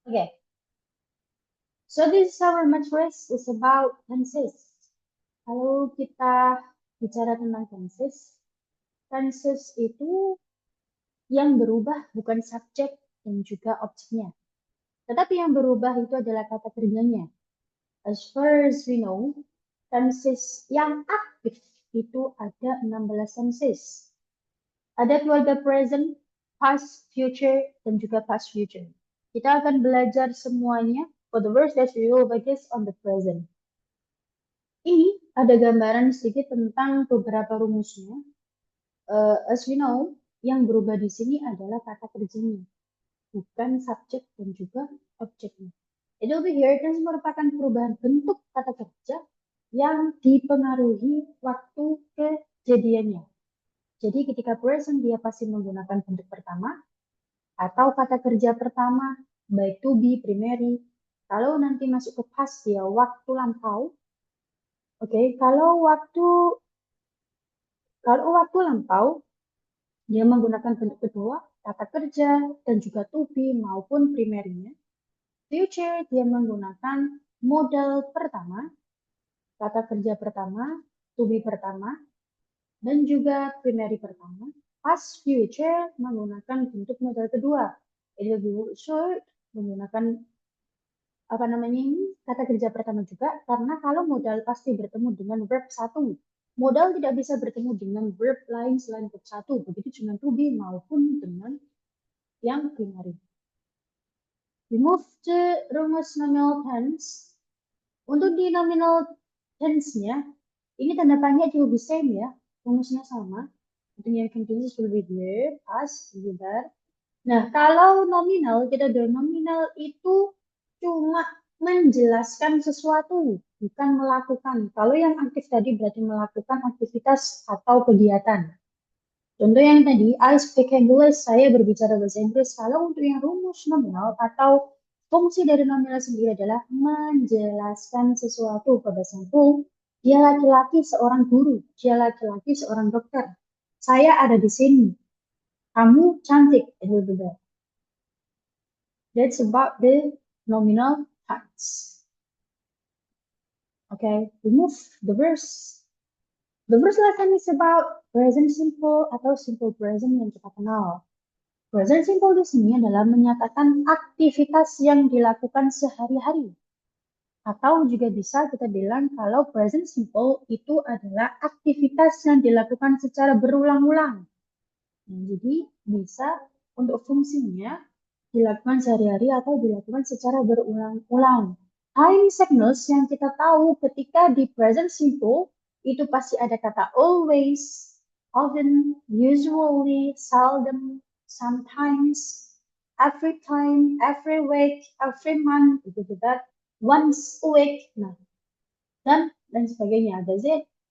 Okay, so this is our match is about tenses. Kalau kita bicara tentang tenses itu yang berubah bukan subjek dan juga objeknya. Tetapi yang berubah itu adalah kata kerjanya. As far as we know, tenses yang aktif itu ada 16 tenses. Ada keluarga present, past, future, dan juga past future. Kita akan belajar semuanya. For the words that we will focus on the present. Ini ada gambaran sedikit tentang beberapa rumusnya. As we know, yang berubah di sini adalah kata kerjanya, bukan subjek dan juga objeknya. Jadi over here, ini merupakan perubahan bentuk kata kerja yang dipengaruhi waktu kejadiannya. Jadi ketika present dia pasti menggunakan bentuk pertama atau kata kerja pertama, baik to be, primary. Kalau nanti masuk ke past dia waktu lampau. Oke, kalau waktu lampau dia menggunakan bentuk kedua, kata kerja dan juga to be maupun primary-nya. Future dia menggunakan modal pertama, kata kerja pertama, to be pertama, dan juga primary pertama. Past future menggunakan bentuk modal kedua. It will be short menggunakan kata kerja pertama juga, karena kalau modal pasti bertemu dengan verb satu. Modal tidak bisa bertemu dengan verb lain selain verb satu. Begitu dengan to be maupun dengan yang primary. We move to rumus nominal tense. Untuk di nominal tense-nya, ini tanda tanya it will be same ya. Rumusnya sama. Untuk yang continuous will be there, past, there. Nah, kalau nominal, kita bilang nominal itu cuma menjelaskan sesuatu, bukan melakukan. Kalau yang aktif tadi berarti melakukan aktivitas atau kegiatan. Contoh yang tadi, I speak English, saya berbicara bahasa Inggris. Kalau untuk yang rumus nominal atau fungsi dari nominal sendiri adalah menjelaskan sesuatu. Pada sampul, dia laki-laki seorang guru, dia laki-laki seorang dokter. Saya ada di sini. Kamu cantik, itu benar. That's about the nominal tense. Okay, we move the verse. The verse lesson is about present simple atau simple present yang kita kenal. Present simple di sini adalah menyatakan aktivitas yang dilakukan sehari-hari. Atau juga bisa kita bilang kalau present simple itu adalah aktivitas yang dilakukan secara berulang-ulang. Nah, jadi bisa untuk fungsinya dilakukan sehari-hari atau dilakukan secara berulang-ulang. Time signals yang kita tahu ketika di present simple itu pasti ada kata always, often, usually, seldom, sometimes, every time, every week, every month, itu juga once a week. Nah, dan sebagainya. Ada Z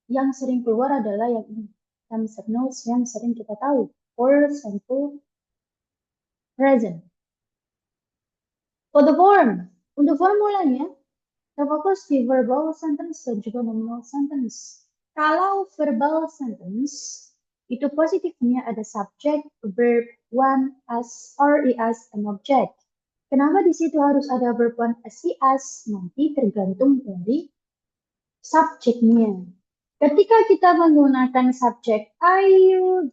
yang sering keluar adalah yang ini. Time signals yang sering kita tahu. For simple present. For the form, untuk formulanya, kita fokus di verbal sentence dan juga nominal sentence. Kalau verbal sentence, itu positifnya ada subject, verb, one, as, or is, and object. Kenapa di situ harus ada verb one, as, is? Nanti tergantung dari subjeknya. Ketika kita menggunakan subjek you,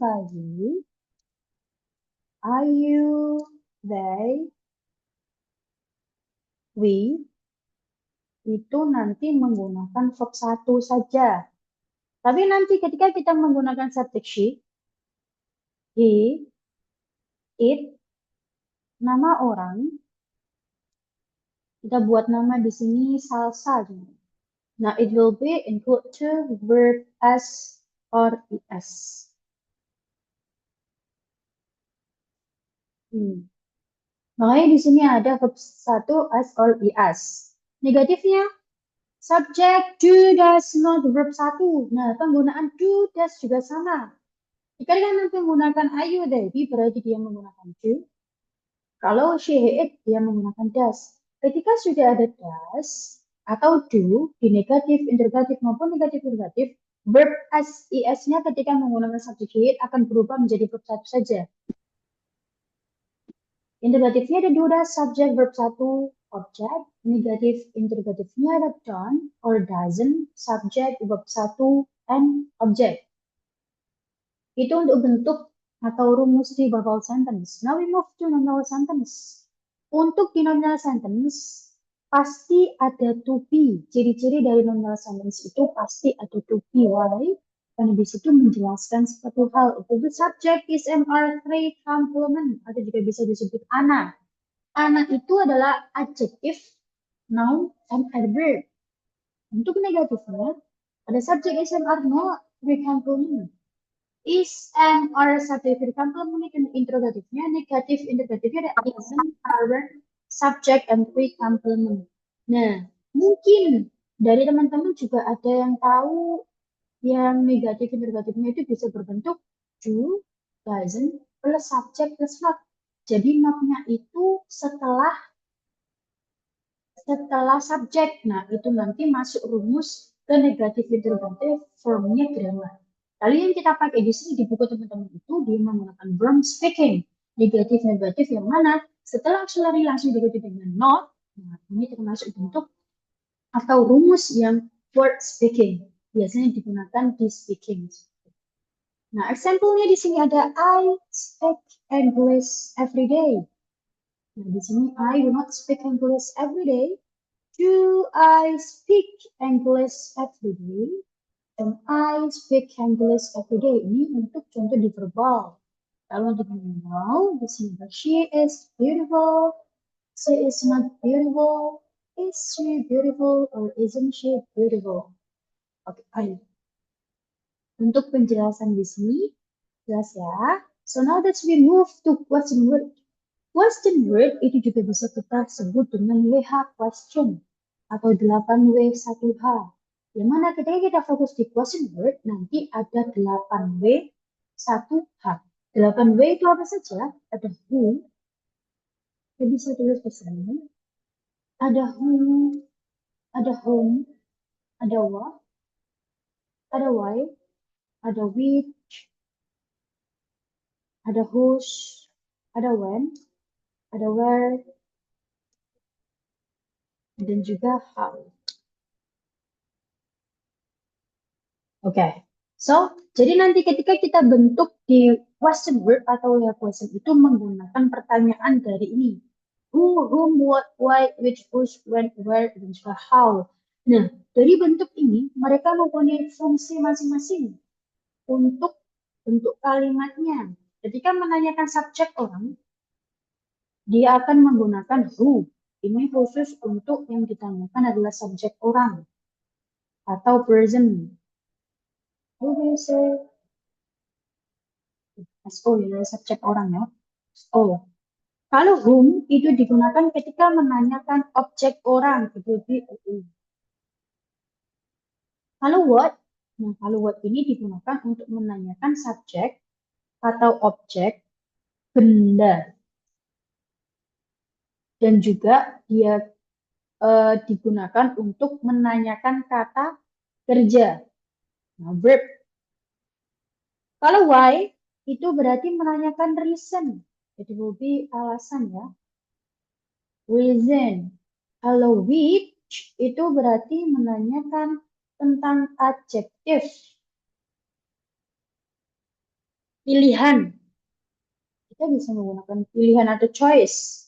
they, we, itu nanti menggunakan verb satu saja. Tapi nanti ketika kita menggunakan subjek she, he, it, nama orang, kita buat nama di sini salsa. Nah, it will be include to verb as or is. Makanya di sini ada verb satu as or is. Negatifnya, subject do does not verb satu. Nah, penggunaan do does juga sama. Jika dia nanti menggunakan ayu tadi, berarti dia menggunakan do. Kalau she, it, dia menggunakan does. Ketika sudah ada does atau do di negatif, interrogatif maupun negatif-negatif, verb as, is-nya ketika menggunakan subjek she, it akan berubah menjadi verb satu saja. Interrogatifnya ada dua, subjek, verb 1, objek. Negatif interrogatifnya ada don't or doesn't, subjek, verb 1, and objek. Itu untuk bentuk atau rumus di verbal sentence. Now we move to nominal sentence. Untuk di nominal sentence, pasti ada to be. Ciri-ciri dari nominal sentence itu pasti ada to be. Why? Karena di situ menjelaskan suatu hal. Itu the subject is an R3 complement. Atau juga bisa disebut ana. Ana itu adalah adjective, noun, and adverb. Untuk negatifnya, ada subject is an are not three complement. Is and are subject complement interrogatifnya, negatif interrogatifnya ada isn't, are, subject, and three complement. Nah, mungkin dari teman-teman juga ada yang tahu yang negatif interrogatifnya itu bisa berbentuk do, doesn't, plus subject plus not. Jadi not-nya itu setelah subjek. Nah, itu nanti masuk rumus ke negatif interrogatif formnya grammar. Lalu yang kita pakai di sini di buku teman-teman itu dia menggunakan verb speaking. Negatif negatif yang mana setelah auxiliary langsung diganti dengan not. Nah, ini termasuk bentuk atau rumus yang word speaking. Biasanya digunakan di speaking. Nah, example-nya di sini ada I speak English every day. Nah, di sini I do not speak English every day. Do I speak English every day? And I speak English every day. Ini untuk contoh di verbal. Kalau di nominal, di sini she is beautiful, she is not beautiful, is she beautiful or isn't she beautiful? Oke, ayo. Untuk penjelasan di sini, jelas ya. So now that we move to question word. Question word itu juga bisa kita sebut dengan WH question atau 8W1H. Yang mana ketika kita fokus di question word, nanti ada 8W1H. 8W itu apa saja? Ada who, kita bisa tulis di sini. Ada who, ada whom, ada what, ada why, ada which, ada whose, ada when, ada where, dan juga how. Oke, so jadi nanti ketika kita bentuk di question word atau ya question itu menggunakan pertanyaan dari ini. Who, whom, what, why, which, whose, when, where, dan juga how. Nah, dari bentuk ini mereka mempunyai fungsi masing-masing untuk bentuk kalimatnya. Ketika menanyakan subjek orang, dia akan menggunakan who. Ini khusus untuk yang ditanyakan adalah subjek orang atau person. Who will say? SO ya, subjek orang ya. Oh, kalau whom itu digunakan ketika menanyakan objek orang, itu di Kalau what, nah kalau what ini digunakan untuk menanyakan subjek atau objek benda. Dan juga dia digunakan untuk menanyakan kata kerja. Nah, verb. Kalau why itu berarti menanyakan reason. Jadi will be alasan ya. Reason. Kalau which itu berarti menanyakan tentang adjektif. Pilihan. Kita bisa menggunakan pilihan atau choice.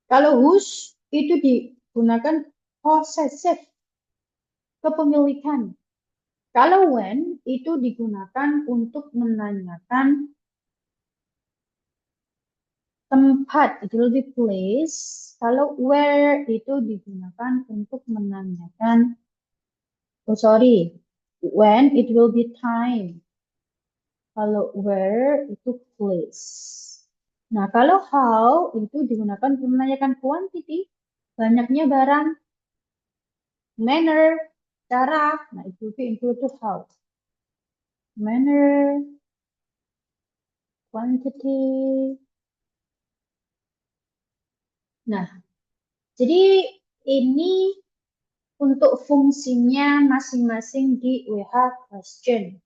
Kalau whose itu digunakan possessive. Kepemilikan. Kalau when itu digunakan untuk menanyakan tempat, it will be place. Kalau where itu digunakan untuk menanyakan, oh sorry, when it will be time. Kalau where itu place. Nah, kalau how itu digunakan untuk menanyakan quantity, banyaknya barang, manner, cara. Nah, itu include to how. Manner, quantity. Nah, jadi ini untuk fungsinya masing-masing di WH question.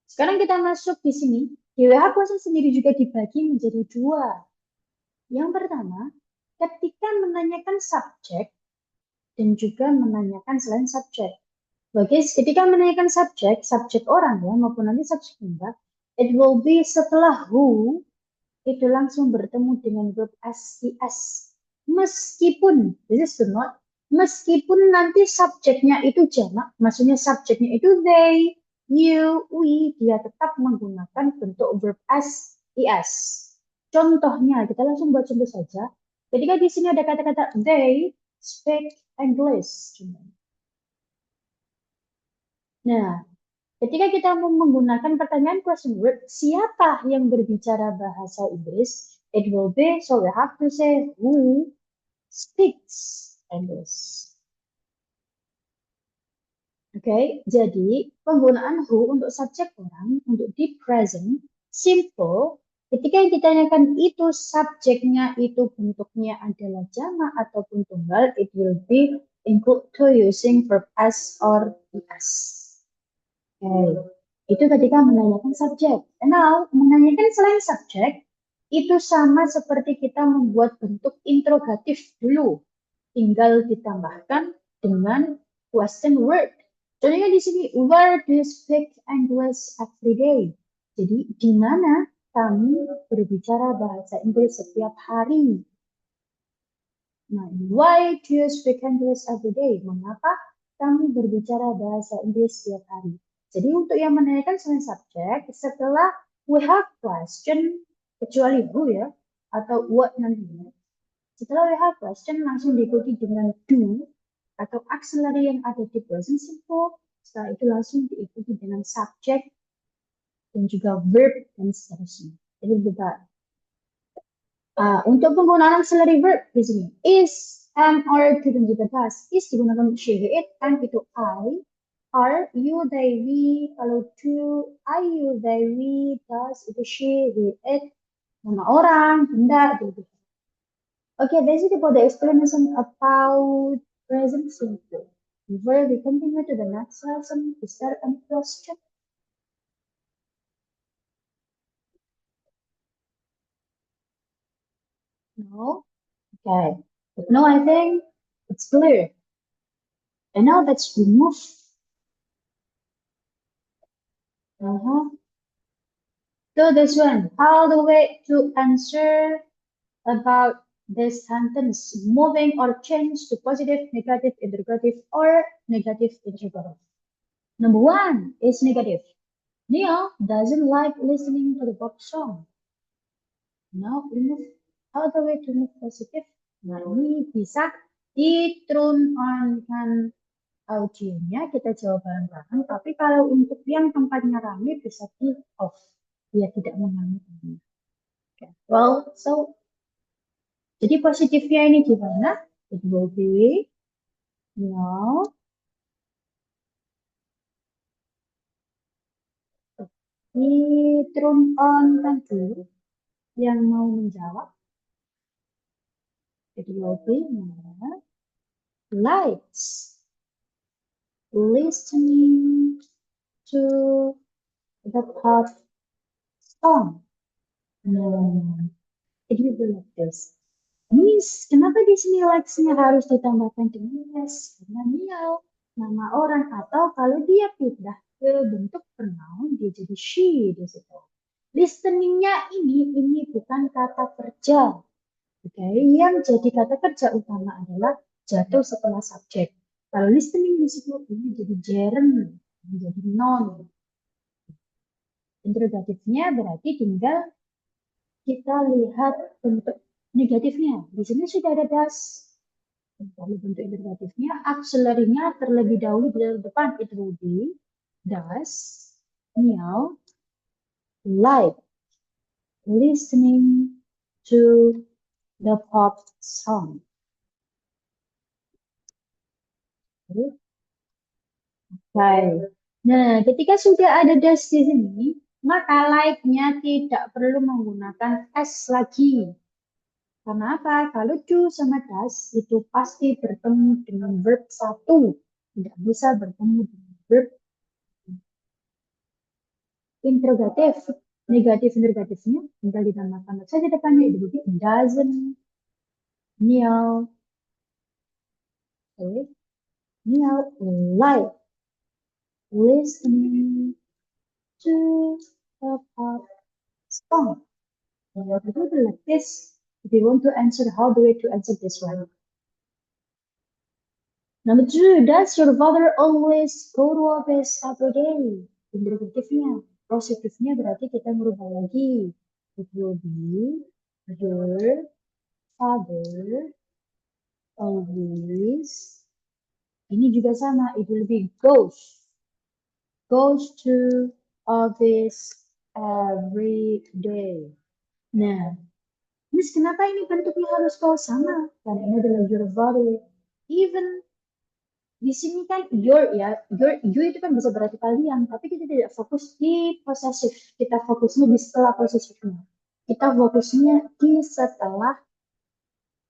Sekarang kita masuk di sini. Di WH question sendiri juga dibagi menjadi dua. Yang pertama, ketika menanyakan subjek dan juga menanyakan selain subjek. Oke, ketika menanyakan subjek orang ya, maupun nanti subjek benda, it will be setelah who, itu langsung bertemu dengan verb SIS. Meskipun, this is the not, meskipun nanti subjeknya itu jamak, maksudnya subjeknya itu they, you, we, dia tetap menggunakan bentuk verb SIS. Contohnya, kita langsung buat contoh saja. Ketika di sini ada kata-kata they speak English. Nah, ketika kita mau menggunakan pertanyaan question word, siapa yang berbicara bahasa Inggris? It will be, so we have to say who speaks English. Oke, jadi penggunaan who untuk subjek orang, untuk di present, simple. Ketika yang ditanyakan itu subjeknya itu bentuknya adalah jamak ataupun tunggal, it will be include to using verb as or is. Oke, itu ketika menanyakan subjek. Now, menanyakan selain subjek, itu sama seperti kita membuat bentuk interrogatif dulu. Tinggal ditambahkan dengan question word. Contohnya di sini, where do you speak English every day? Jadi, di mana kami berbicara bahasa Inggris setiap hari? Nah, why do you speak English every day? Mengapa kami berbicara bahasa Inggris setiap hari? Jadi untuk yang menanyakan selain subjek, setelah we have question, kecuali who ya, atau what nantinya. Setelah we have question, langsung diikuti dengan do, atau auxiliary yang ada di present simple. Setelah itu langsung diikuti dengan subject, dan juga verb, dan seterusnya. Jadi berbeda. Untuk penggunaan auxiliary verb di sini, is, am, are, do, dan juga does. Is digunakan untuk she, it, am itu I, are, you, they, we, kalau do, I, you, they, we, does itu she, he, it, nama orang, benda, gitu. Okay, this is about the explanation about present simple. Before we continue to the next lesson, is there any question? No? Okay. If no, I think it's clear. And now let's remove. So this one, all the way to answer about this sentence, moving or change to positive, negative, interrogative, or negative interrogative. Number one is negative. Neil doesn't like listening to the pop song. Now remove all the way to move positive. Nah ini bisa di-turn on-kan audionya, kita jawab bareng-bareng. Tapi kalau untuk yang tempatnya rame bisa di-off. Biar tidak mengganggu. Okay. Well, so jadi positifnya ini gimana? It will be no. Di-turn on kan dulu yang mau menjawab. It will be no. Likes listening to the pop song. Nah, it will be like this. Miss, kenapa di sini likes-nya harus ditambahkan dengan yes? Karena dia nama orang, atau kalau dia pindah ke bentuk pronoun, dia jadi she di situ. Listening-nya ini bukan kata kerja. Oke, yang jadi kata kerja utama adalah jatuh setelah subjek. Kalau listening di situ ini jadi gerund, menjadi noun. Interrogatifnya berarti tinggal kita lihat bentuk negatifnya. Di sini sudah ada das. Kalau bentuk interrogatifnya, auxiliary-nya terlebih dahulu di depan. It will be does Neil like listening to the pop song? Baik. Nah, ketika sudah ada das di sini, maka like-nya tidak perlu menggunakan S lagi. Karena apa? Kalau do sama does itu pasti bertemu dengan verb satu. Tidak bisa bertemu dengan verb interrogatif. Negatif-negatifnya tinggal ditambahkan saja depannya, itu jadi doesn't Neil, okay, Neil like listening to a pop song. What to do like this? If you want to answer, how do you to answer this one? Number two, does your father always go to office every day? Interrogatifnya, positifnya berarti kita merubah lagi. It will be your father always. Ini juga sama, it will be goes to office every day. Nah, Miss, kenapa ini bentuknya harus kalau sama? Karena ini adalah your father. Even di sini kan your itu kan bisa berarti kalian, tapi kita tidak fokus di possessive. Kita fokusnya di setelah possessivnya. Kita fokusnya di setelah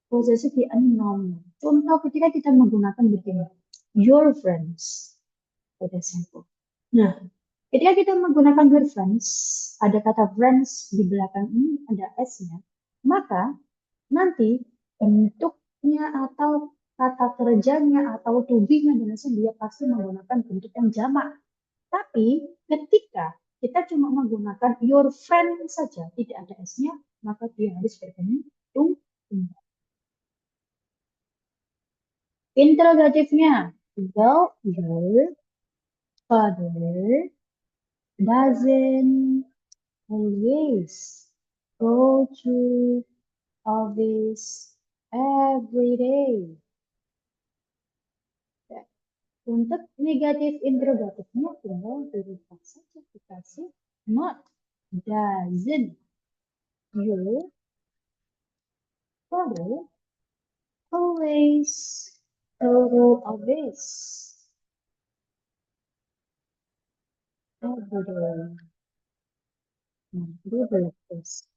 possessive di noun. Contoh ketika kita menggunakan begini, your friends, for example. Nah, ketika kita menggunakan your friends, ada kata friends di belakang ini ada s-nya, maka nanti bentuknya atau kata kerjanya atau to be-nya dan dia pasti menggunakan bentuk yang jamak. Tapi ketika kita cuma menggunakan your friend saja, tidak ada s-nya, maka dia harus berbentuk tunggal. Interrogatifnya, well, your father doesn't always go to office every day. Untuk negatif interrogatifnya tinggal dirubah saja, dikasih not, doesn't your father always go to office every day. Nah, dirubah this.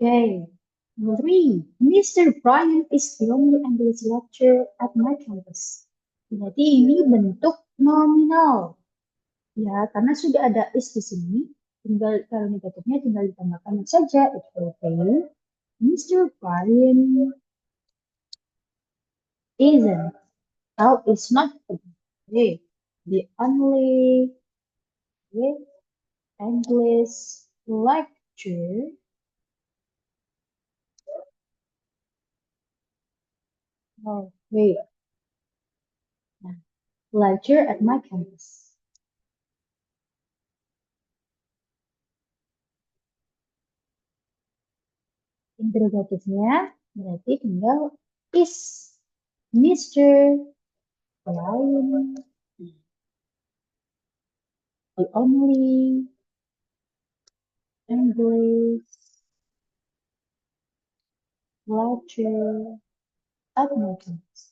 Okay. Number three, Mr. Brian is the only English lecturer at my campus. Jadi ini bentuk nominal. Ya, karena sudah ada is di sini, tinggal kalau negatifnya tinggal ditambahkan saja. It will be Mr. Brian isn't. Oh, it's not okay. The only English lecturer. Oh, wait. Nah, lecture at my campus. Interrogatifnya berarti tinggal is Mr. Brian the only English lecturer at my campus.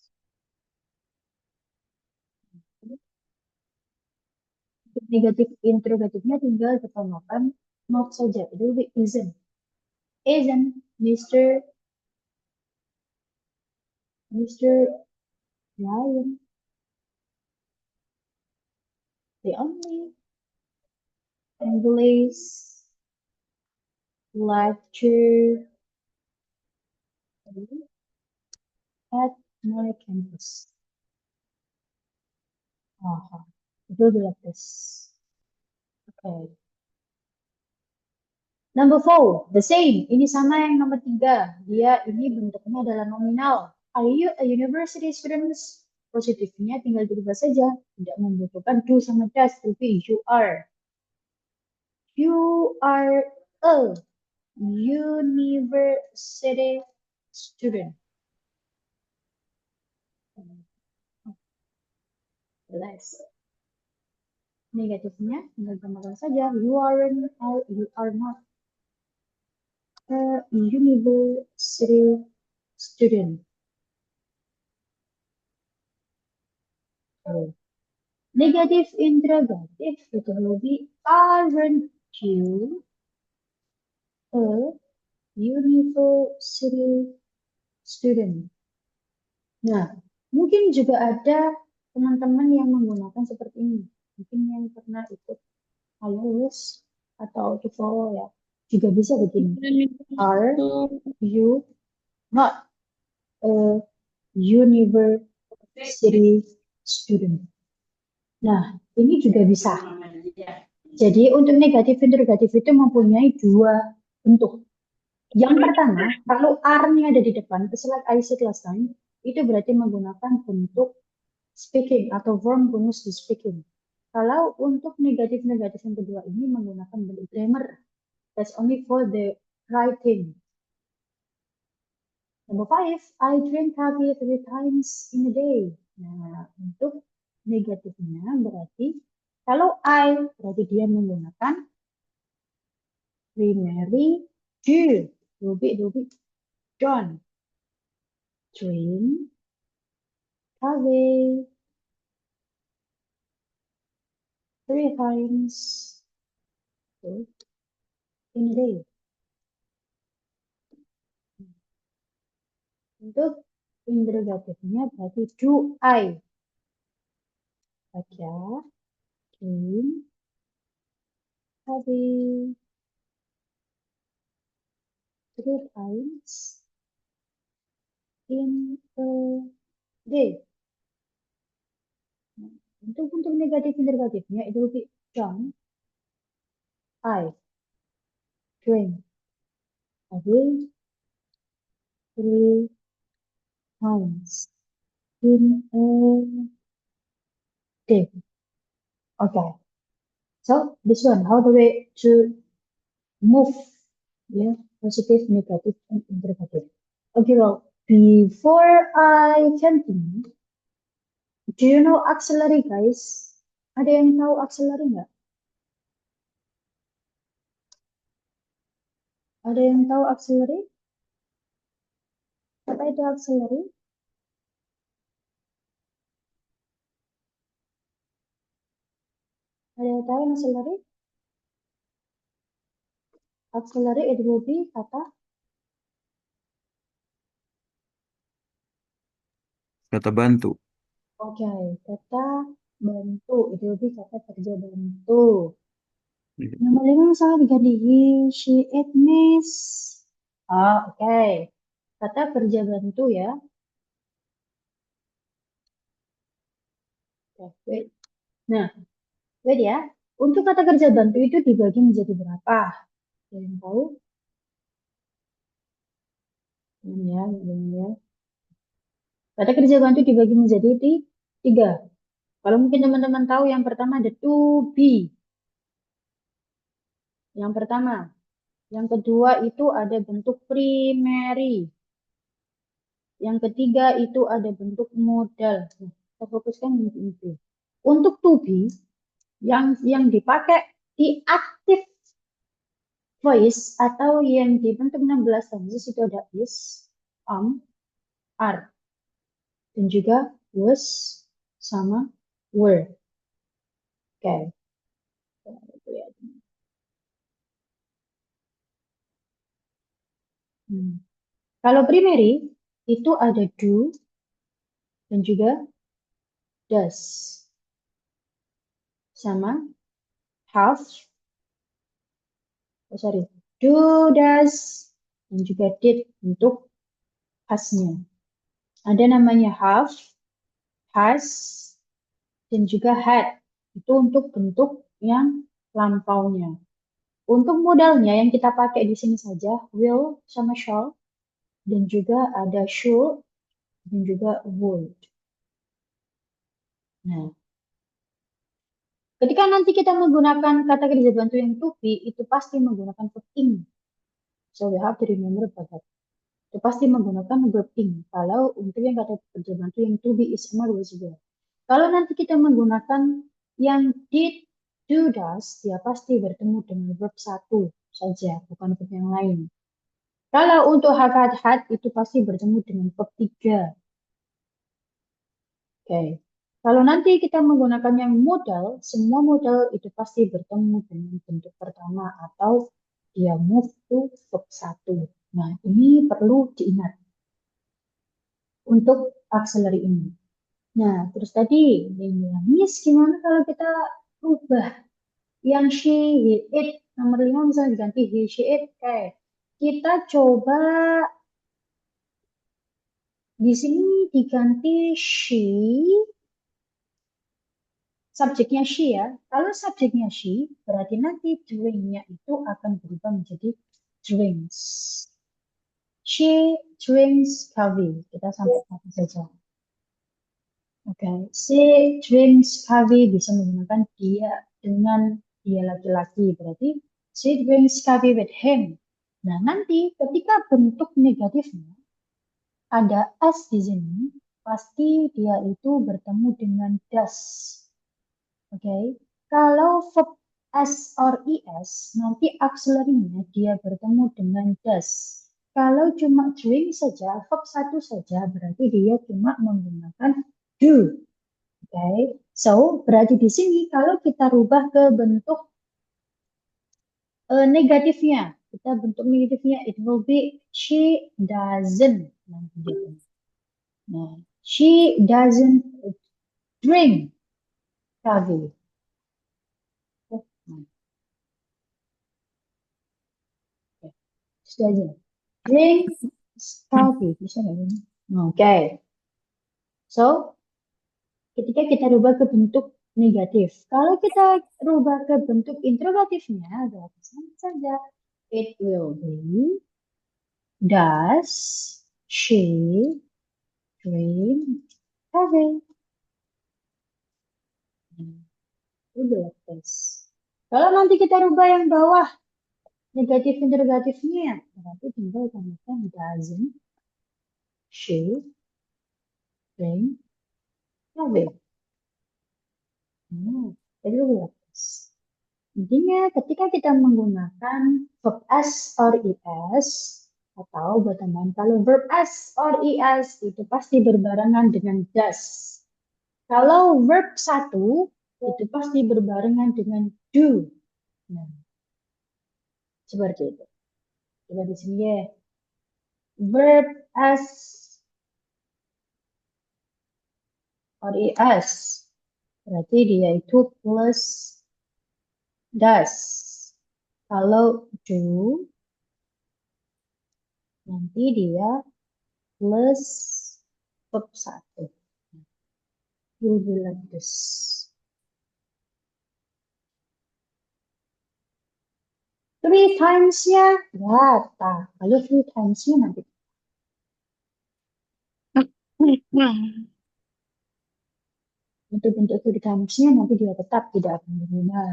Negatif interrogatifnya tinggal ditambahkan not saja. Itu lebih isn't Mr. Ryan the only English lecturer at my campus. Aha, itu adalah tes. Okay. Number four, the same. Ini sama yang nomor tiga. Dia ini bentuknya adalah nominal. Are you a university student? Positifnya tinggal dirubah saja. Tidak membutuhkan do sama does, tapi you are. You are a university student. Less. Negatifnya tinggal tambahkan saja. You aren't or you are not a university student. Oh. Negatif interrogatif itu lebih aren't you a university student? Nah, mungkin juga ada teman-teman yang menggunakan seperti ini. Mungkin yang pernah ikut IELTS atau to follow ya. Juga bisa begini. Are you not a university student? Nah, ini juga bisa. Jadi untuk negatif interrogatif itu mempunyai dua bentuk. Yang pertama, kalau are-nya ada di depan, like I said last time, itu berarti menggunakan bentuk speaking atau verb bonus di speaking. Kalau untuk negatif-negatif yang kedua ini menggunakan bentuk grammar. That's only for the writing. Number 5, I drink coffee 3 times in a day. Nah, untuk negatifnya berarti kalau I berarti dia menggunakan primary do. Do, don't. Drink coffee 3 times in a day. Untuk interrogatifnya berarti do I baca drink coffee 3 times in a day. Nah, untuk negatif interrogatifnya itu lebih don't I drink coffee 3 times in a day. Okay, so this one, how the way to move, yeah, positive, negative, and interrogative. Okay, well, before I continue, do you know auxiliary, guys? Ada yang tahu auxiliary nggak? Ada yang tahu auxiliary? Apa itu auxiliary? Ada yang tahu yang auxiliary? Auxiliary itu berarti kata Kata bantu. oke, kata bantu itu berarti kata kerja bantu. Iya. Nomor 5 misalnya diganti he, she, it, miss. Oke. Kata kerja bantu ya. Oke, wait. Nah, wait ya. Untuk kata kerja bantu itu dibagi menjadi berapa? Ada yang tahu? Ini ya, ini ya. Kata kerja bantu dibagi menjadi tiga. Kalau mungkin teman-teman tahu, yang pertama ada to be. Yang pertama. Yang kedua itu ada bentuk primary. Yang ketiga itu ada bentuk modal. Nah, kita fokuskan di itu. Untuk to be, yang dipakai di active voice atau yang dibentuk 16 tenses itu ada is, are, dan juga was sama were. Oke. Kalau primary itu ada do dan juga does sama have, do, does, dan juga did untuk has-nya. Ada namanya have, has, dan juga had. Itu untuk bentuk yang lampaunya. Untuk modalnya yang kita pakai di sini saja, will sama shall, dan juga ada should, dan juga would. Nah, ketika nanti kita menggunakan kata kerja bantu yang to be, itu pasti menggunakan verb ing. So we have to remember about that. Itu pasti menggunakan verb ing. Kalau untuk yang kata kerja bantu yang to be is sama was were. Kalau nanti kita menggunakan yang did, do, does, dia pasti bertemu dengan verb satu saja, bukan verb yang lain. Kalau untuk have, had, itu pasti bertemu dengan verb 3. Oke. Kalau nanti kita menggunakan yang modal, semua modal itu pasti bertemu dengan bentuk pertama atau dia move to verb 1. Nah, ini perlu diingat untuk auxiliary ini. Nah, terus tadi, Miss, gimana kalau kita ubah yang she, he, it, Nomor 5 misalnya diganti he, she, it. Oke. Kita coba di sini diganti she, subjeknya she ya. Kalau subjeknya she, berarti nanti drink-nya itu akan berubah menjadi drinks. She drinks coffee. Kita sampai kata saja. Oke, she drinks coffee bisa menggunakan dia dengan dia laki-laki. Berarti she drinks coffee with him. Nah, nanti ketika bentuk negatifnya ada s di sini, pasti dia itu bertemu dengan does. Oke, kalau verb s or es, nanti auxiliary-nya dia bertemu dengan does. Kalau cuma drink saja, verb satu saja, berarti dia cuma menggunakan do. Oke, so berarti di sini kalau kita rubah ke bentuk negatifnya, kita bentuk negatifnya it will be she doesn't. Nah, she doesn't drink coffee. Nah, oke. Sudah aja. Drink coffee. Bisa nggak ini? Oke. So, ketika kita rubah ke bentuk negatif. Kalau kita rubah ke bentuk interrogatifnya, berarti sama saja. It will be, does she drink coffee? Udah tes. Kalau nanti kita rubah yang bawah, negatif interrogatifnya, berarti tinggal tambahkan doesn't she drink coffee? Jadi udah tes. Intinya ketika kita menggunakan verb s or es, atau buat teman kalau verb s or es itu pasti berbarengan dengan does. Kalau verb satu itu pasti berbarengan dengan do. Nah, seperti itu. Coba di sini ya. Verb s or es. Berarti dia itu plus does. Kalau do, nanti dia plus verb satu. Will be like this. Three times-nya data. Kalau three times-nya nanti. Untuk bentuk three times-nya nanti dia tetap tidak akan berubah.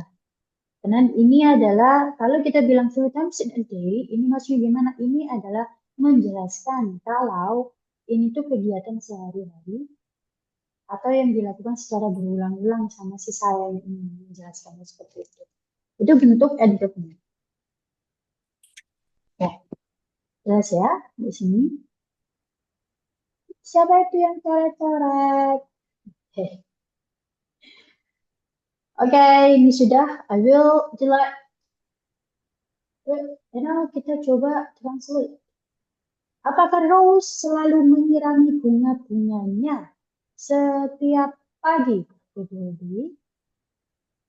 Karena ini adalah, kalau kita bilang three times in a day, ini maksudnya gimana? Ini adalah menjelaskan kalau ini tuh kegiatan sehari-hari atau yang dilakukan secara berulang-ulang sama si saya yang ingin menjelaskannya seperti itu. Itu bentuk adverbnya. Oke, jelas ya di sini. Siapa itu yang coret-coret? Oke, ini sudah. I will delete. Now kita coba translate. Apakah Rose selalu menyirami bunga-bunganya setiap pagi? Jadi,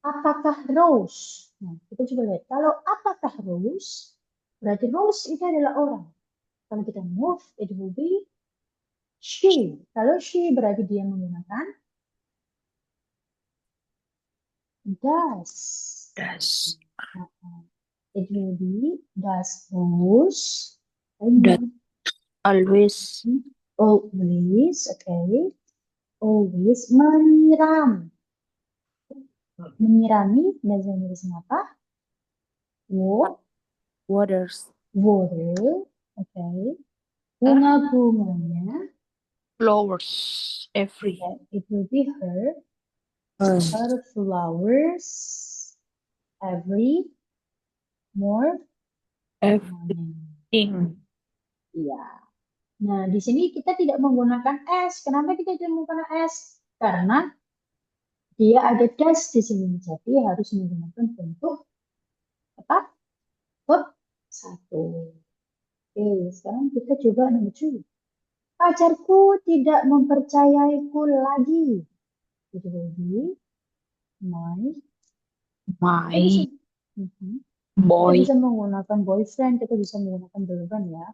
apakah Rose? Nah, kita coba lihat. Kalau apakah Rose, berarti Rose itu adalah orang. Kalau kita move, it will be she. Kalau she berarti dia menggunakan does. Does. It will be does Rose. That always. Always, okay. Always menyiram. Menyirami, bahasa Inggrisnya apa? Waters. Water, okay. Bunga-bunganya, Flowers. Every. okay. It will be her. Uh, Her flowers every morning. everything. Iya. Nah, di sini kita tidak menggunakan S. Kenapa kita tidak menggunakan S? Karena dia ada das di sini. Jadi harus menggunakan bentuk apa? Verb satu. Oke, sekarang kita coba nomor 2. Pacarku tidak mempercayaiku lagi. Itu lagi. My. My. Kita Boy, bisa menggunakan boyfriend, kita bisa menggunakan girlfriend ya.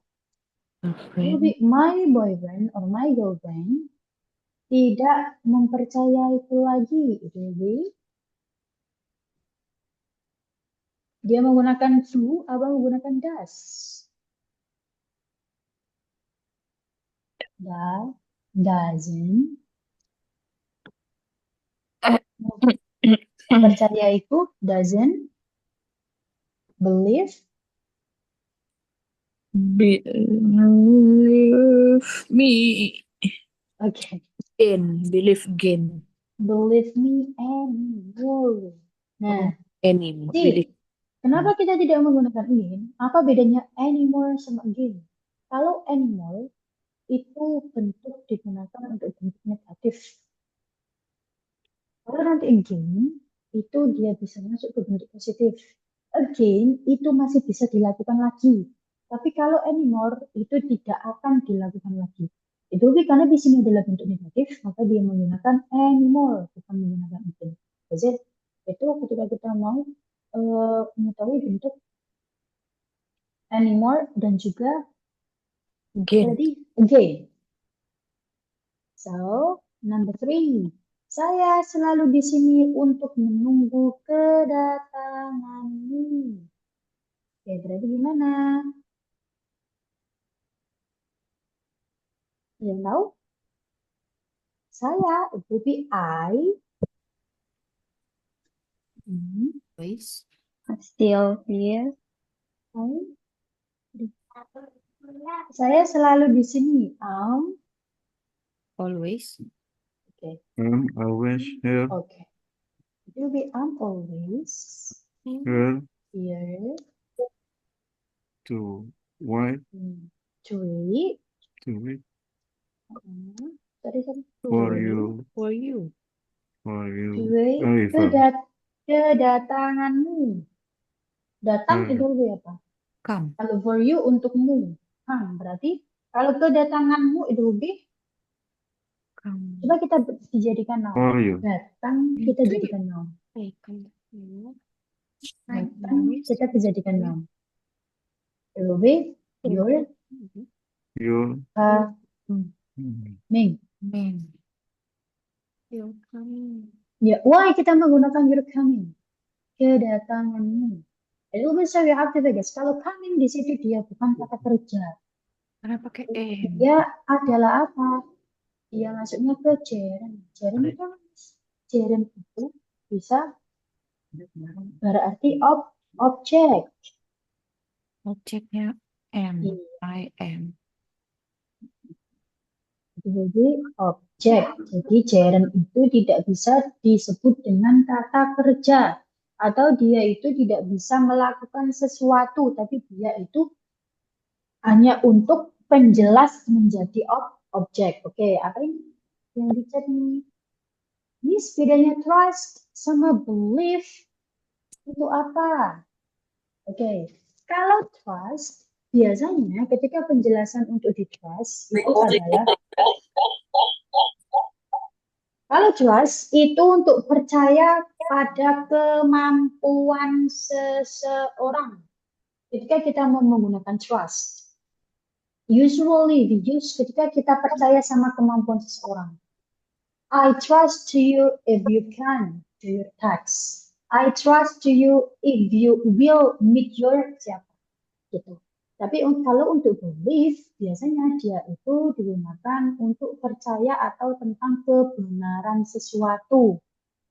Tapi girlfriend, my boyfriend or my girlfriend tidak mempercayaiku lagi. Jadi dia menggunakan do atau menggunakan does? Doesn't mempercayaiku, doesn't believe, believe me okay, believe again. believe me anymore. Nah, Anymore, jadi believe. kenapa kita tidak menggunakan in? Apa bedanya anymore sama again? Kalau anymore itu bentuk digunakan untuk bentuk negatif. Kalau nanti again itu dia bisa masuk ke bentuk positif. Again itu masih bisa dilakukan lagi. Tapi kalau anymore itu tidak akan dilakukan lagi. Itu karena di sini adalah bentuk negatif, maka dia menggunakan anymore, bukan menggunakan again. Jadi itu ketika kita mau mengetahui bentuk anymore dan juga Again. tadi again. So, number three. Saya selalu di sini untuk menunggu kedatanganmu. Oke, berarti gimana? You know? Saya, it would be I. Always. Still here. Saya selalu di sini. Always. Okay. Always here, Okay. It will be I'm always here here to wait, to wait. to wait Sorry. for you, For you. for To you. wait. Arrival. Kedatanganmu. Datang itu lebih apa? Come. Kalau for you untukmu. Berarti kalau kedatanganmu itu lebih Come. coba kita dijadikan noun. For you. Datang kita jadikan noun. Datang kita dijadikan noun. It will be your Your coming. You're coming. Ya, why kita menggunakan your coming? Kedatanganmu. It will be so you have to be guys. Kalau coming di situ dia bukan kata kerja. Karena pakai M. Dia adalah apa? Dia masuknya ke gerund. Gerund itu apa? Gerund itu bisa berarti objek. Objeknya M. Iya. I am. Jadi objek. Jadi gerund itu tidak bisa disebut dengan kata kerja. Atau dia itu tidak bisa melakukan sesuatu. Tapi dia itu hanya untuk penjelas menjadi objek. Oke, apa ini yang dicek nih? Ini bedanya trust sama belief itu apa? Oke, kalau trust biasanya ketika penjelasan untuk di trust itu adalah kalau trust itu untuk percaya pada kemampuan seseorang. Ketika kita mau menggunakan trust, usually we use ketika kita percaya sama kemampuan seseorang. I trust to you if you can do your task. I trust to you if you will meet your siapa gitu. Tapi kalau untuk belief biasanya dia itu digunakan untuk percaya atau tentang kebenaran sesuatu.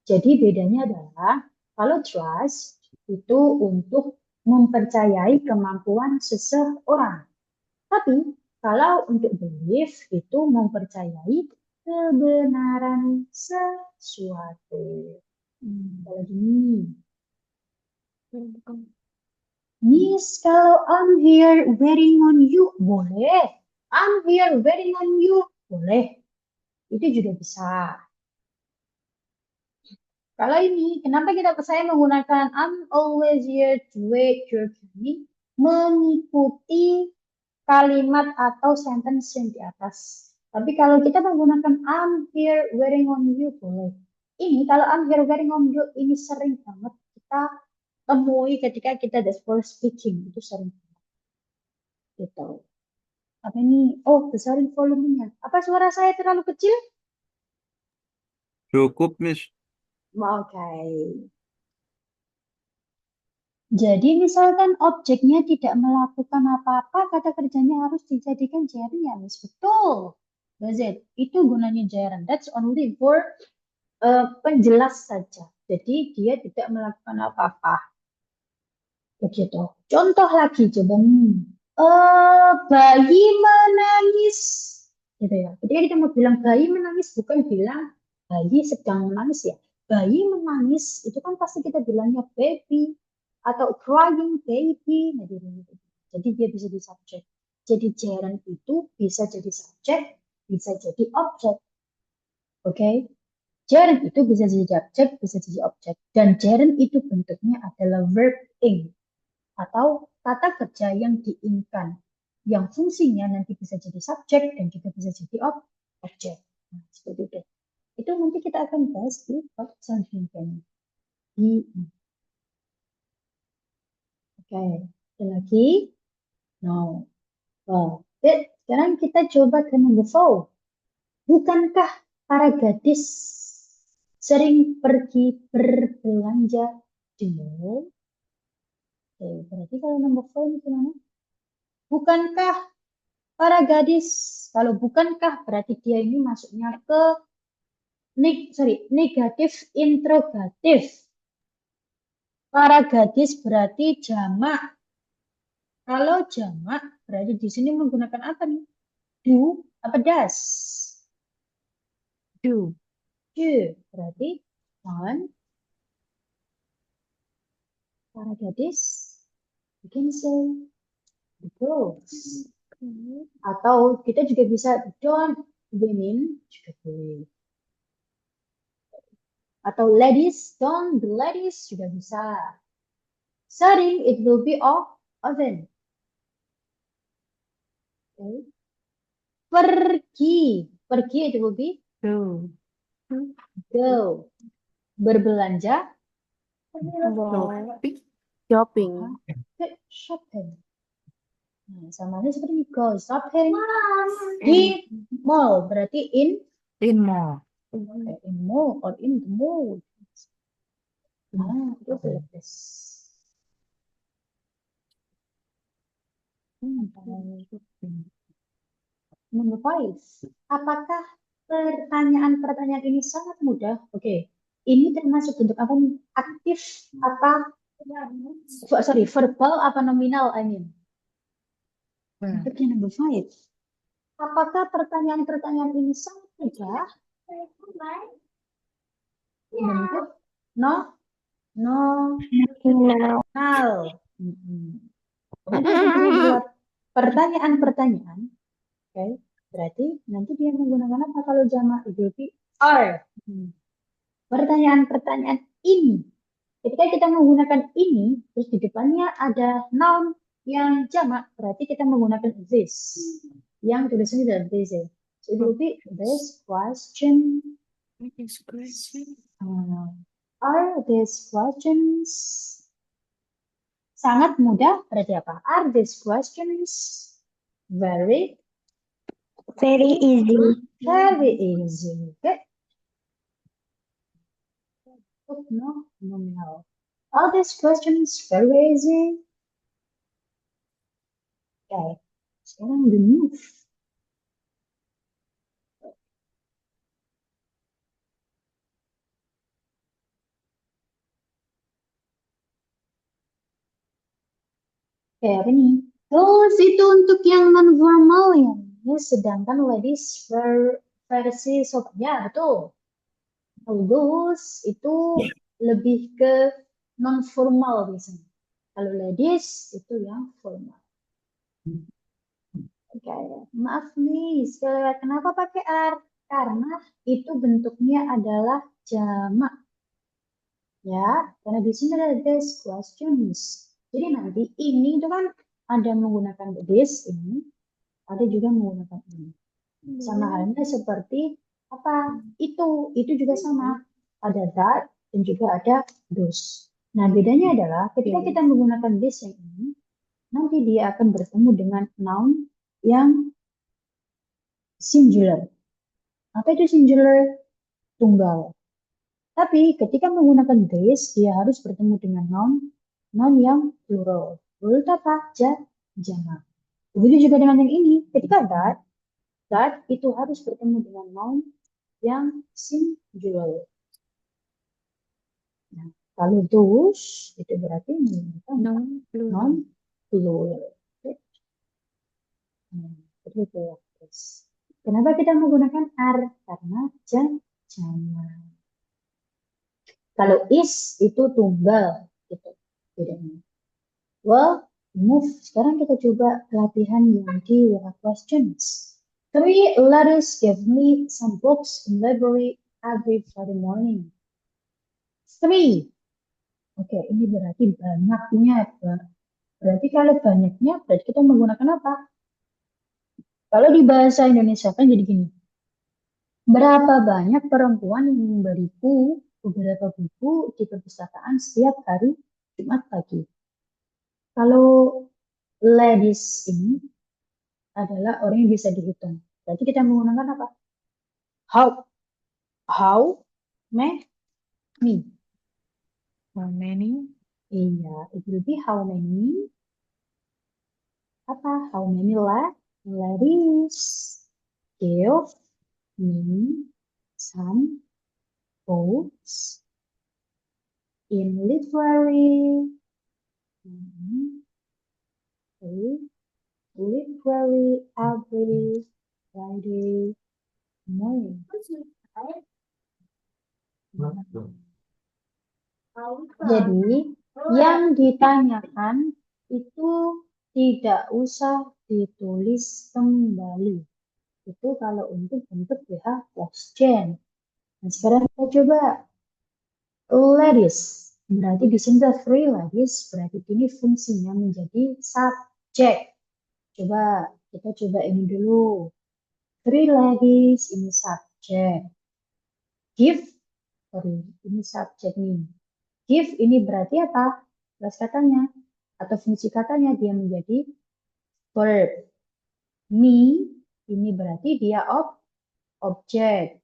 Jadi bedanya adalah kalau trust itu untuk mempercayai kemampuan seseorang. Tapi kalau untuk belief itu mempercayai kebenaran sesuatu. Kalau gini, Miss, kalau I'm here waiting on you, boleh. I'm here waiting on you, boleh. Itu juga bisa. Kalau ini, kenapa kita saya menggunakan I'm always here to wait your coming? Mengikuti kalimat atau sentence yang di atas. Tapi kalau kita menggunakan I'm here waiting on you, boleh. Ini kalau I'm here waiting on you, ini sering banget kita temui ketika kita for speaking itu sering gitu. Apa ini? Oh, besarin volumenya. Apa suara saya terlalu kecil? Cukup, Miss. Oke. Jadi misalkan objeknya tidak melakukan apa-apa, kata kerjanya harus dijadikan gerund ya, Miss. Betul. That's it. Itu gunanya gerund. That's only for penjelas saja. Jadi dia tidak melakukan apa-apa. Begitu. Contoh lagi coba. Bayi menangis. Gitu ya. Ketika kita mau bilang bayi menangis, bukan bilang bayi sedang menangis ya. Bayi menangis itu kan pasti kita bilangnya baby atau crying baby. Nah, jadi dia bisa di subjek. Jadi gerund itu bisa jadi subjek, bisa jadi objek. Oke? Gerund itu bisa jadi subjek, bisa jadi objek. Dan gerund itu bentuknya adalah verb ing atau kata kerja yang diinginkan, yang fungsinya nanti bisa jadi subjek dan juga bisa jadi objek. Nah, seperti itu. Itu nanti kita akan bahas di part selanjutnya. Oke, ada lagi? No. Oke, sekarang kita coba ke number 4. Bukankah para gadis sering pergi berbelanja di mall? Oke, berarti kalau number 4 ini gimana? Bukankah para gadis, kalau bukankah berarti dia ini masuknya ke negatif interrogatif. Para gadis berarti jamak. Kalau jamak berarti di sini menggunakan apa nih? Do apa does? Do. Do berarti on para gadis. You can say the girls. Atau kita juga bisa don't women juga boleh. Atau ladies, don't the ladies juga bisa. Sering it will be often. Okay. Pergi it will be Go. go. Berbelanja Shopping. Shopping. ke shopping. Nah, sama ini seperti go shopping di mall berarti In mall. in mall or in the mall. Nah, itu bagus. Number 5. Apakah pertanyaan-pertanyaan ini sangat mudah? Oke. Ini termasuk bentuk apa nih? Aktif apa? Sorry, verbal apa nominal? I mean. Bentuknya number 5. Apakah pertanyaan-pertanyaan ini sangat mudah? Bentuk nominal. Nanti bentuknya pertanyaan-pertanyaan. Oke. Berarti nanti dia menggunakan apa kalau jamak? It will be are. Pertanyaan-pertanyaan ini. Ketika kita menggunakan ini, terus di depannya ada noun yang jamak, berarti kita menggunakan this. Yang tulisannya adalah this. So it will be this question. This question. Are these questions? Sangat mudah, berarti apa? Are these questions very easy. very easy? Okay. No, nominal. Are these questions very easy? Okay. Sekarang the move. Kayak apa nih? Those itu untuk yang non-formal ya. Sedangkan ladies versi sopannya betul. Those itu lebih ke non-formal biasanya. Kalau ladies itu yang formal. Oke, maaf nih, kenapa pakai are? Karena itu bentuknya adalah jamak. Ya, karena di sini ada these questions. Jadi nanti ini itu kan ada menggunakan this ini, ada juga menggunakan ini. Sama halnya seperti apa? Itu juga sama. Ada that dan juga ada those. Nah, bedanya adalah ketika Oke. kita menggunakan this yang ini, nanti dia akan bertemu dengan noun yang singular. Apa itu singular? Tunggal. Tapi ketika menggunakan this, dia harus bertemu dengan noun yang plural. Plural itu apa? Jamak. Begitu juga dengan yang ini. Ketika that itu harus bertemu dengan noun yang singular. Nah, kalau those itu berarti menggunakan Non plural. noun plural. Oke. Seperti itu ya, guys. Kenapa kita menggunakan are? Karena jamak. Kalau is itu tunggal, gitu bedanya. Well, move. Sekarang kita coba latihan yang di questions. 3 ladies give me some books in library every Friday morning. 3. Oke, ini berarti banyaknya. Berarti kalau banyaknya, berarti kita menggunakan apa? Kalau di bahasa Indonesia kan jadi gini. Berapa banyak perempuan yang memberiku beberapa buku di perpustakaan setiap hari Jumat pagi? Kalau ladies ini adalah orang yang bisa dihitung. Berarti kita menggunakan apa? How many? How many? Iya, it will be how many? Apa? How many ladies give me some books in library? Library every Friday morning. Jadi, yang ditanyakan itu tidak usah ditulis kembali. Itu kalau untuk bentuk WH question. Nah, sekarang kita coba ladies. Berarti di sini ada 3 ladies. Berarti ini fungsinya menjadi subjek. Kita coba ini dulu. 3 ladies ini subjek. Give, sorry, ini subjek nih. Give ini berarti apa? Kelas katanya atau fungsi katanya dia menjadi verb. Me ini berarti dia objek.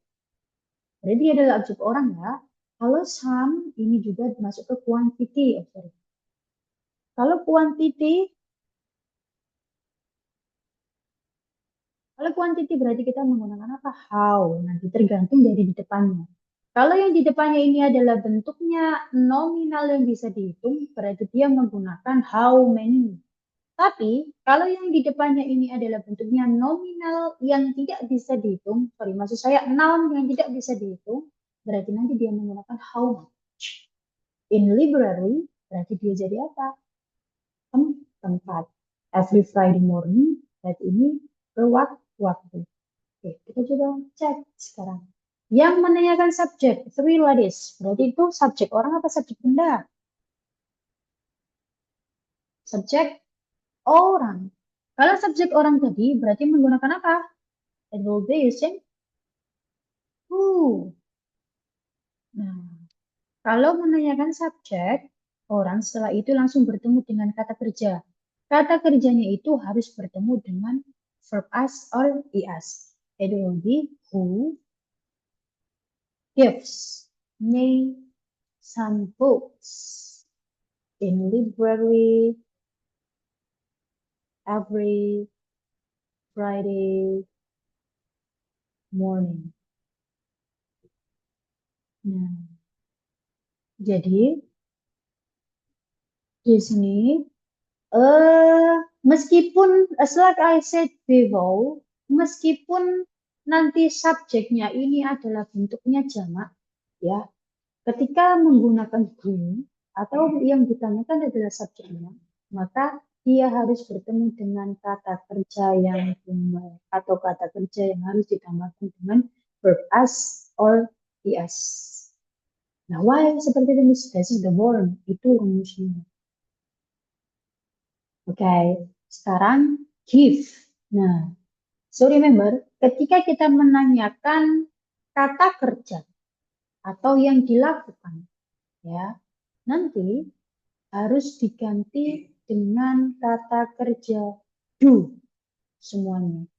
Jadi dia adalah objek orang ya. Kalau some ini juga masuk ke quantity. Kalau quantity berarti kita menggunakan apa? How. Nanti tergantung dari di depannya. Kalau yang di depannya ini adalah bentuknya nominal yang bisa dihitung, berarti dia menggunakan how many. Tapi kalau yang di depannya ini adalah bentuknya nominal yang tidak bisa dihitung, sorry, maksud saya noun yang tidak bisa dihitung, berarti nanti dia menggunakan how much. In library, berarti dia jadi apa? Tempat. Every Friday morning, berarti ini ke waktu. Oke, kita coba cek sekarang. Yang menanyakan subjek, 3 ladies, berarti itu subjek orang apa subjek benda? Subjek orang. Kalau subjek orang tadi berarti menggunakan apa? It will be using who. Nah, kalau menanyakan subjek orang setelah itu langsung bertemu dengan kata kerja. Kata kerjanya itu harus bertemu dengan verb as or is. It will be who gives me some books in library every Friday morning. Nah, jadi di sini meskipun as like I said before, meskipun nanti subjeknya ini adalah bentuknya jamak, ya, ketika menggunakan who atau yang ditanyakan adalah subjeknya, maka dia harus bertemu dengan kata kerja yang tunggal atau kata kerja yang harus ditambahkan dengan verb as or is. Nah, why seperti ini? This is the word. Itu rumusnya. Oke, sekarang give. Nah, so remember, ketika kita menanyakan kata kerja atau yang dilakukan, ya, nanti harus diganti dengan kata kerja do semuanya.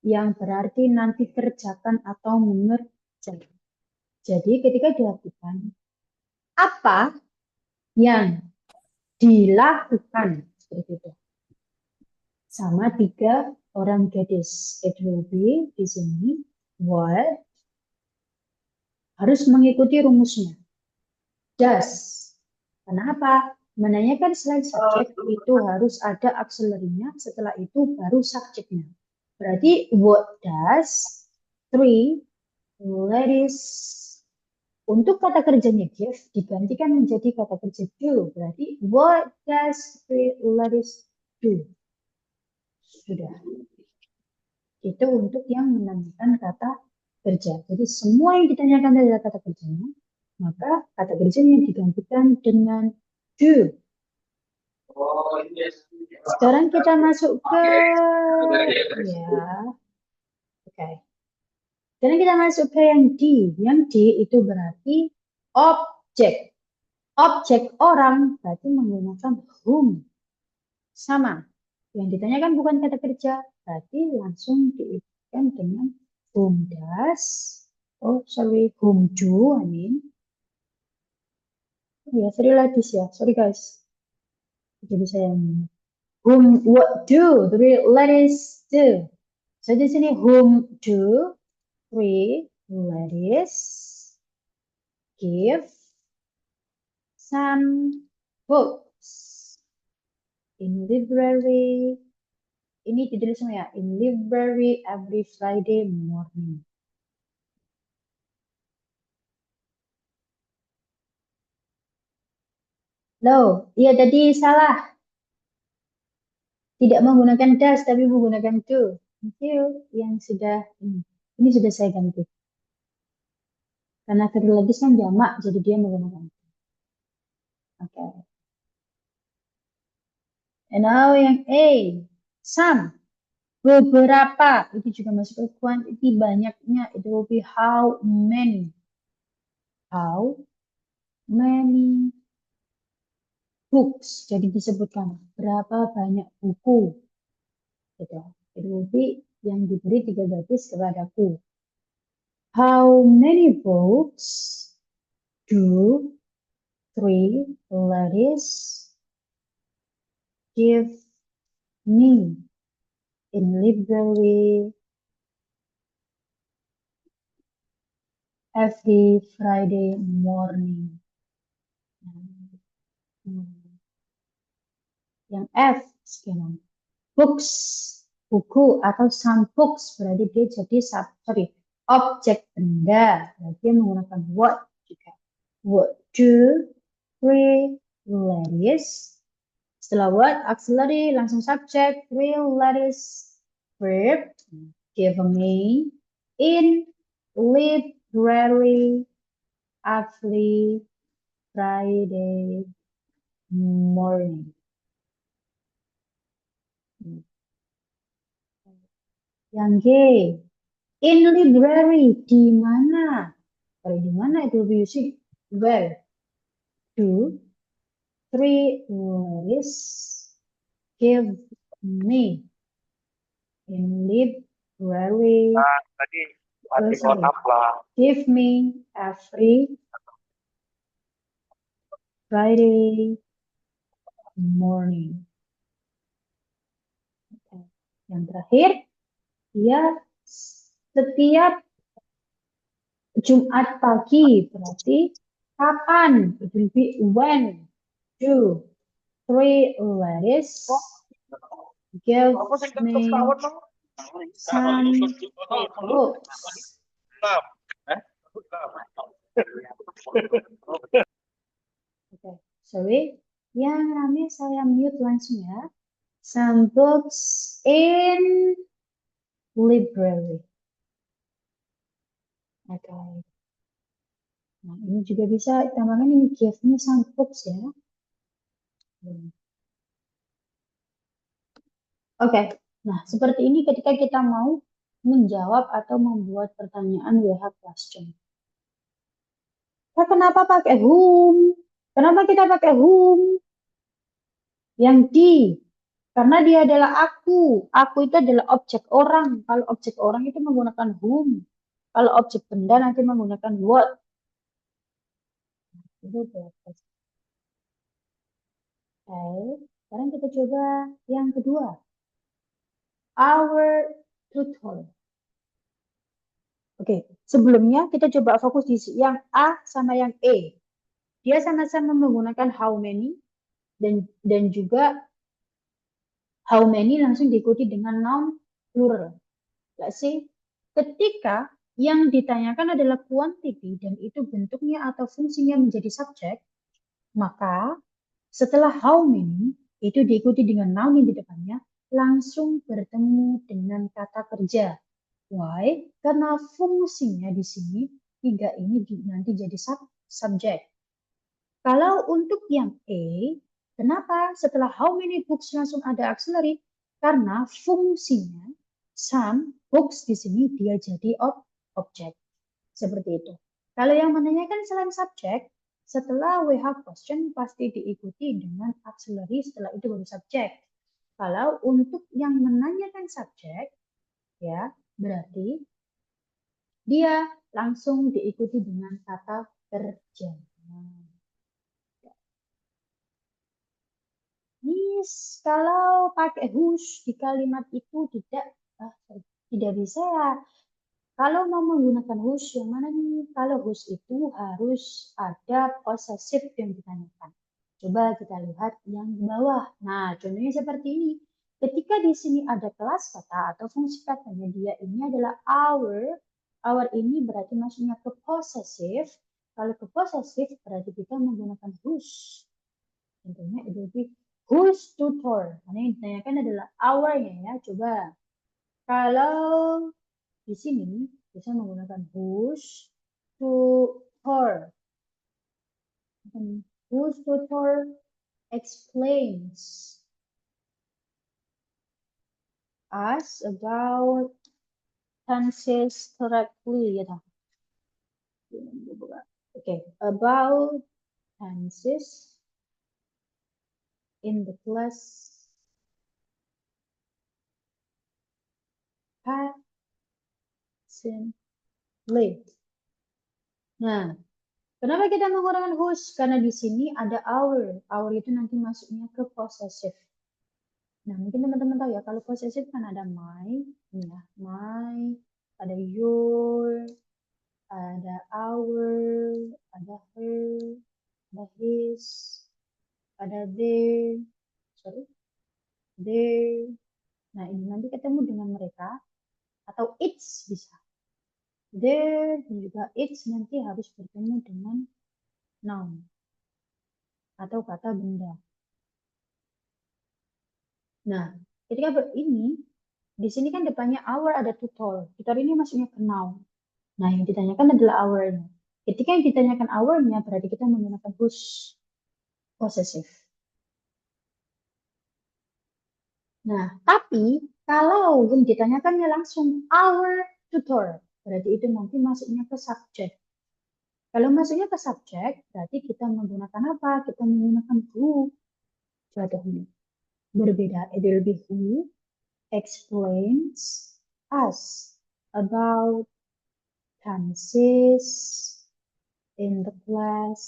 Yang berarti nanti kerjakan atau mengerjakan. Jadi ketika dilakukan, apa yang dilakukan seperti itu. Sama 3 orang gadis. It will be di sini what harus mengikuti rumusnya. Does. Kenapa? Menanyakan selain subjek itu harus ada auxiliary-nya, setelah itu baru subjeknya. Berarti what does 3 ladies, untuk kata kerjanya give digantikan menjadi kata kerja do. Berarti what does 3 ladies do? Sudah. Itu untuk yang menanyakan kata kerja. Jadi semua yang ditanyakan adalah kata kerjanya, maka kata kerjanya digantikan dengan do. Sekarang kita masuk ke oke. Sekarang kita masuk ke yang D. Yang D itu berarti objek. Objek orang berarti menggunakan whom. Sama. Yang ditanyakan bukan kata kerja, berarti langsung diikutkan dengan whom does. Whom do, I mean. Ya, sorry ladies ya. Sorry guys. Jadi saya whom what do 3 ladies do. So di sini whom do 3 ladies give some books in library. Ini ditulis semua ya. In library every Friday morning. Loh, iya tadi salah. Tidak menggunakan does tapi menggunakan do. Thank you yang sudah ini sudah saya ganti. Karena tadi ladies kan jamak jadi dia menggunakan do. Oke. And now yang A, some. Beberapa, itu juga masuk ke quantity banyaknya, it will be how many. How many books, jadi disebutkan berapa banyak buku. Gitu. It will be yang diberi 3 garis kepadaku. How many books do 3 ladies give me in library every Friday morning? Yang F sekarang. Books, buku atau some books berarti dia jadi objek benda. Berarti dia menggunakan what juga. What do 3 ladies? Setelah what, auxiliary langsung subject. 3 ladies verb give me in library every Friday morning. Yang G, in library, di mana? Kalau di mana itu will be using where? Do 3 ladies give me in library? Give me every Friday morning. Okay. Yang terakhir, ya setiap Jumat pagi, berarti kapan? It will be when do 3 ladies give me some books. Okay, sorry. Yang rame saya mute langsung ya. Some books in library. Oke. Okay. Nah, ini juga bisa tambahkan ini give me some books ya. Oke. Nah, seperti ini ketika kita mau menjawab atau membuat pertanyaan WH question. Kenapa pakai whom? Kenapa kita pakai whom? Yang di. Karena dia adalah aku. Aku itu adalah objek orang. Kalau objek orang itu menggunakan whom. Kalau objek benda nanti menggunakan what. Itu Oke, sekarang kita coba yang kedua. Our tutor. Oke, sebelumnya kita coba fokus di yang A sama yang E. Dia sama-sama menggunakan how many dan juga how many langsung diikuti dengan noun plural. Let's say, ketika yang ditanyakan adalah quantity dan itu bentuknya atau fungsinya menjadi subjek, maka setelah how many itu diikuti dengan noun yang di depannya langsung bertemu dengan kata kerja. Why? Karena fungsinya di sini tiga ini nanti jadi subjek. Kalau untuk yang A, kenapa setelah how many books langsung ada auxiliary? Karena fungsinya some books di sini dia jadi objek. Seperti itu. Kalau yang menanyakan selain subjek, setelah we have question pasti diikuti dengan auxiliary, setelah itu baru subjek. Kalau untuk yang menanyakan subjek, ya berarti dia langsung diikuti dengan kata kerja. Miss, kalau pakai whose di kalimat itu tidak bisa ya. Kalau mau menggunakan whose yang mana nih? Kalau whose itu harus ada possessive yang ditanyakan. Coba kita lihat yang di bawah. Nah, contohnya seperti ini. Ketika di sini ada kelas kata atau fungsi katanya, dia ini adalah our. Our ini berarti maksudnya ke possessive. Kalau ke possessive berarti kita menggunakan whose. Contohnya itu lebih whose tutor. Karena yang ditanyakan adalah our-nya ya. Coba. Kalau di sini bisa menggunakan whose tutor. Whose tutor explains us about tenses correctly. Okay, about tenses in the class patiently. Nah, kenapa kita menggunakan whose? Karena di sini ada our. Our itu nanti masuknya ke possessive. Nah, mungkin teman-teman tahu ya, kalau possessive kan ada my, ini ya, my, ada your, ada our, ada her, ada his, ada their, their. Nah, ini nanti ketemu dengan mereka, atau its bisa. Their dan juga its nanti harus bertemu dengan noun, atau kata benda. Nah, ketika ini, di sini kan depannya our ada tutor. Tutor ini maksudnya ke noun. Nah, yang ditanyakan adalah our-nya. Ketika yang ditanyakan our-nya, berarti kita menggunakan whose possessive. Nah, tapi kalau yang ditanyakannya langsung our tutor, berarti itu nanti masuknya ke subjek. Kalau masuknya ke subjek, berarti kita menggunakan apa? Kita menggunakan who. Contohnya berbeda. It will be who explains us about tenses in the class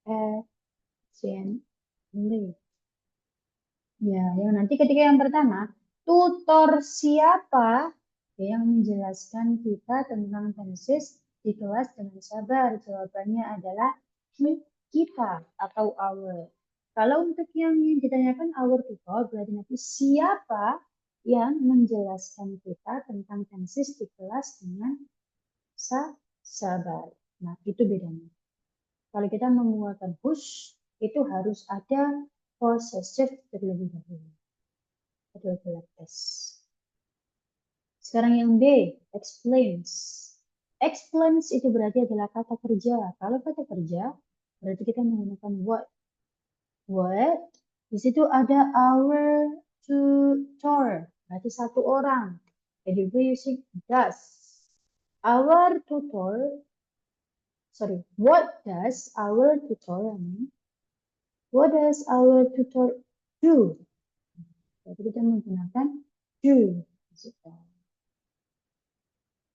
patiently. Ya, yang nanti ketika yang pertama, tutor siapa yang menjelaskan kita tentang tenses di kelas dengan sabar? Jawabannya adalah kita atau our. Kalau untuk yang ditanyakan our tutor, berarti nanti siapa yang menjelaskan kita tentang tenses di kelas dengan sabar. Nah, itu bedanya. Kalau kita menggunakan whose, itu harus ada possessive terlebih dahulu. Adalah tes. Sekarang yang B, explains. Explains itu berarti adalah kata kerja. Kalau kata kerja, berarti kita menggunakan what. What, di situ ada our tutor, berarti satu orang. Jadi we using does. Our tutor what does our tutor do? Jadi kita menggunakan do.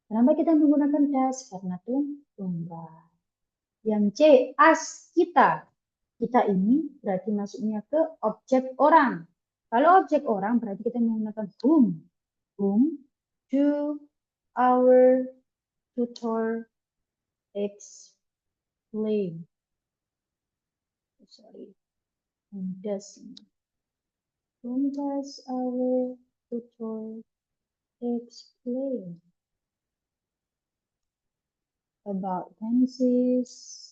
Kenapa kita menggunakan does? Karena tunggal. Yang C, ask kita. Kita ini berarti masuknya ke objek orang. Kalau objek orang berarti kita menggunakan whom. Whom do our tutor explain? Whom does our tutor explain about tenses?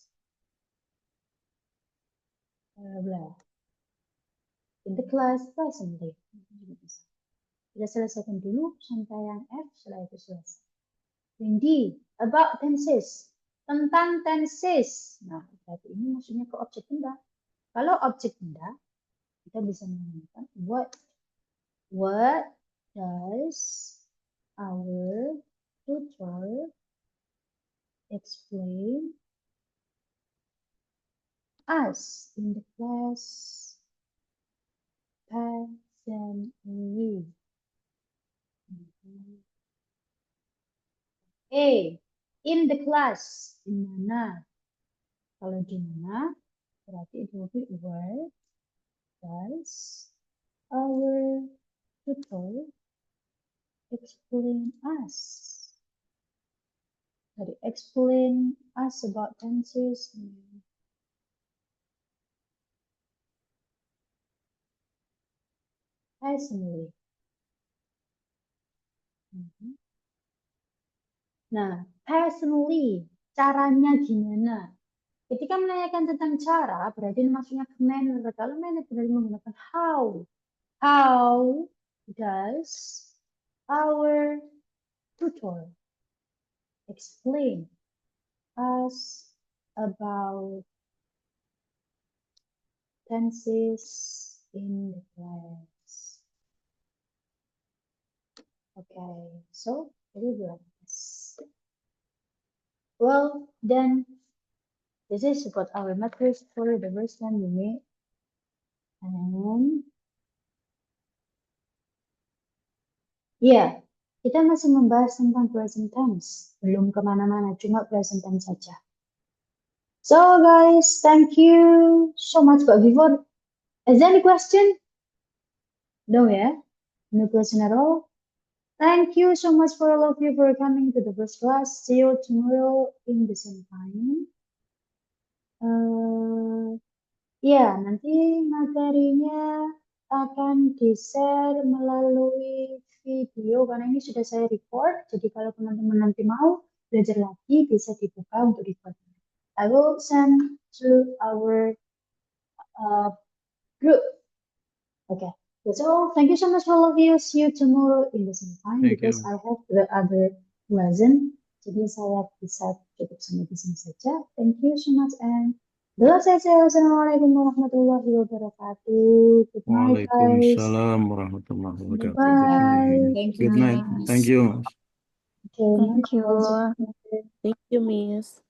Blah. In the class presently. Kita selesaikan dulu sampai yang F, setelah itu selesai. Yang D, about tenses. Tentang tenses. Nah, berarti ini maksudnya ke objek benda. Kalau objek benda, kita bisa menggunakan what does our tutor explain us in the class presently? A, in the class, di mana? Kalau di mana, berarti itu lebih where does our tutor explain us? Jadi explain us about tenses. Personally. Nah, personally, caranya gimana? Ketika menanyakan tentang cara, berarti maksudnya ke manner. Kalau manner berarti menggunakan how. How does our tutor explain us about tenses in the class? Okay, so very good. Well, then this is about our matters for the first time unit. And kita masih membahas tentang present tense. Belum kemana-mana, cuma present tense saja. So guys, thank you so much. But before, is there any question? No, yeah? No question at all? Thank you so much for all of you for coming to the first class. See you tomorrow in the same time. Nanti materinya akan di-share melalui video karena ini sudah saya record. Jadi kalau teman-teman nanti mau belajar lagi bisa dibuka untuk record. I will send to our group. Okay. That's all. Thank you so much for all of you. See you tomorrow in the same time because I have the other lesson. Jadi saya bisa cukup sampai di sini saja. Thank you so much and Assalamualaikum warahmatullahi wabarakatuh. Good night, guys. Waalaikumsalam warahmatullahi wabarakatuh. Bye. Good night. Thank you. Okay, Thank you. next. Thank you, Miss.